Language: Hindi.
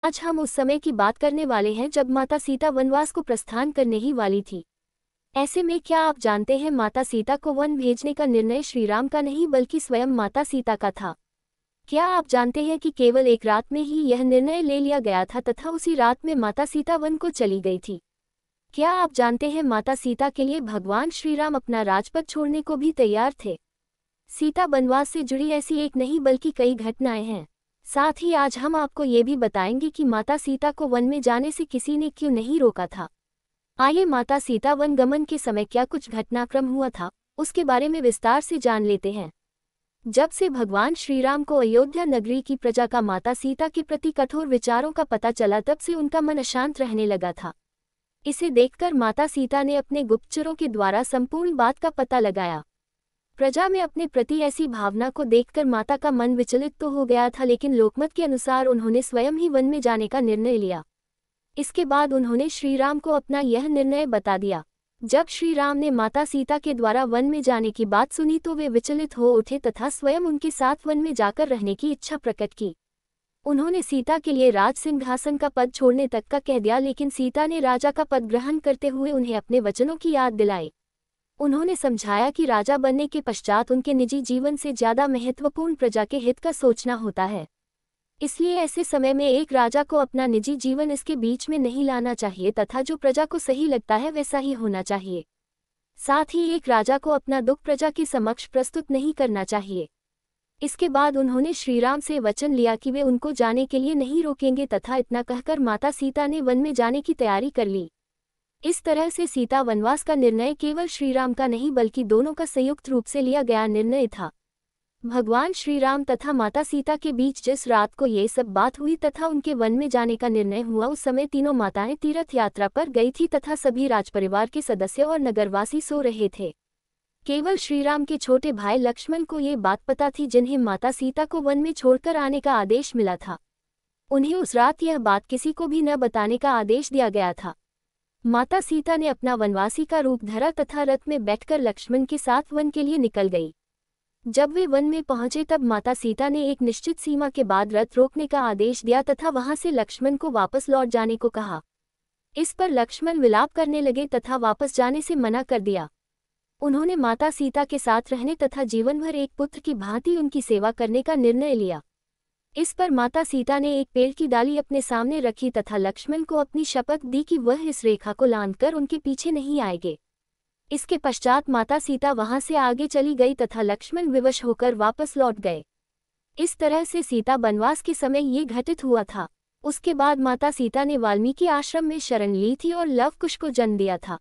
आज हम उस समय की बात करने वाले हैं जब माता सीता वनवास को प्रस्थान करने ही वाली थी। ऐसे में क्या आप जानते हैं माता सीता को वन भेजने का निर्णय श्रीराम का नहीं बल्कि स्वयं माता सीता का था। क्या आप जानते हैं कि केवल एक रात में ही यह निर्णय ले लिया गया था तथा उसी रात में माता सीता वन को चली गई थी। क्या आप जानते हैं माता सीता के लिए भगवान श्रीराम अपना राजपद छोड़ने को भी तैयार थे। सीता वनवास से जुड़ी ऐसी एक नहीं बल्कि कई घटनाएं हैं। साथ ही आज हम आपको ये भी बताएंगे कि माता सीता को वन में जाने से किसी ने क्यों नहीं रोका था। आइए माता सीता वन गमन के समय क्या कुछ घटनाक्रम हुआ था, उसके बारे में विस्तार से जान लेते हैं। जब से भगवान श्रीराम को अयोध्या नगरी की प्रजा का माता सीता के प्रति कठोर विचारों का पता चला तब से उनका मन अशांत रहने लगा था। इसे देखकर माता सीता ने अपने गुप्तचरों के द्वारा संपूर्ण बात का पता लगाया। प्रजा में अपने प्रति ऐसी भावना को देखकर माता का मन विचलित तो हो गया था, लेकिन लोकमत के अनुसार उन्होंने स्वयं ही वन में जाने का निर्णय लिया। इसके बाद उन्होंने श्रीराम को अपना यह निर्णय बता दिया। जब श्रीराम ने माता सीता के द्वारा वन में जाने की बात सुनी तो वे विचलित हो उठे तथा स्वयं उनके साथ वन में जाकर रहने की इच्छा प्रकट की। उन्होंने सीता के लिए राज सिंहासन का पद छोड़ने तक का कह दिया, लेकिन सीता ने राजा का पद ग्रहण करते हुए उन्हें अपने वचनों की याद दिलाई। उन्होंने समझाया कि राजा बनने के पश्चात उनके निजी जीवन से ज्यादा महत्वपूर्ण प्रजा के हित का सोचना होता है। इसलिए ऐसे समय में एक राजा को अपना निजी जीवन इसके बीच में नहीं लाना चाहिए तथा जो प्रजा को सही लगता है वैसा ही होना चाहिए। साथ ही एक राजा को अपना दुख प्रजा के समक्ष प्रस्तुत नहीं करना चाहिए। इसके बाद उन्होंने श्रीराम से वचन लिया कि वे उनको जाने के लिए नहीं रोकेंगे तथा इतना कहकर माता सीता ने वन में जाने की तैयारी कर ली। इस तरह से सीता वनवास का निर्णय केवल श्रीराम का नहीं बल्कि दोनों का संयुक्त रूप से लिया गया निर्णय था। भगवान श्रीराम तथा माता सीता के बीच जिस रात को ये सब बात हुई तथा उनके वन में जाने का निर्णय हुआ, उस समय तीनों माताएं तीर्थ यात्रा पर गई थी तथा सभी राजपरिवार के सदस्य और नगरवासी सो रहे थे। केवल श्रीराम के छोटे भाई लक्ष्मण को ये बात पता थी, जिन्हें माता सीता को वन में छोड़कर आने का आदेश मिला था। उन्हें उस रात यह बात किसी को भी न बताने का आदेश दिया गया था। माता सीता ने अपना वनवासी का रूप धरा तथा रथ में बैठकर लक्ष्मण के साथ वन के लिए निकल गई। जब वे वन में पहुंचे तब माता सीता ने एक निश्चित सीमा के बाद रथ रोकने का आदेश दिया तथा वहां से लक्ष्मण को वापस लौट जाने को कहा। इस पर लक्ष्मण विलाप करने लगे तथा वापस जाने से मना कर दिया। उन्होंने माता सीता के साथ रहने तथा जीवन भर एक पुत्र की भांति उनकी सेवा करने का निर्णय लिया। इस पर माता सीता ने एक पेड़ की डाली अपने सामने रखी तथा लक्ष्मण को अपनी शपथ दी कि वह इस रेखा को लांघकर उनके पीछे नहीं आएंगे। इसके पश्चात माता सीता वहां से आगे चली गई तथा लक्ष्मण विवश होकर वापस लौट गए। इस तरह से सीता वनवास के समय ये घटित हुआ था। उसके बाद माता सीता ने वाल्मीकि आश्रम में शरण ली थी और लव कुश को जन्म दिया था।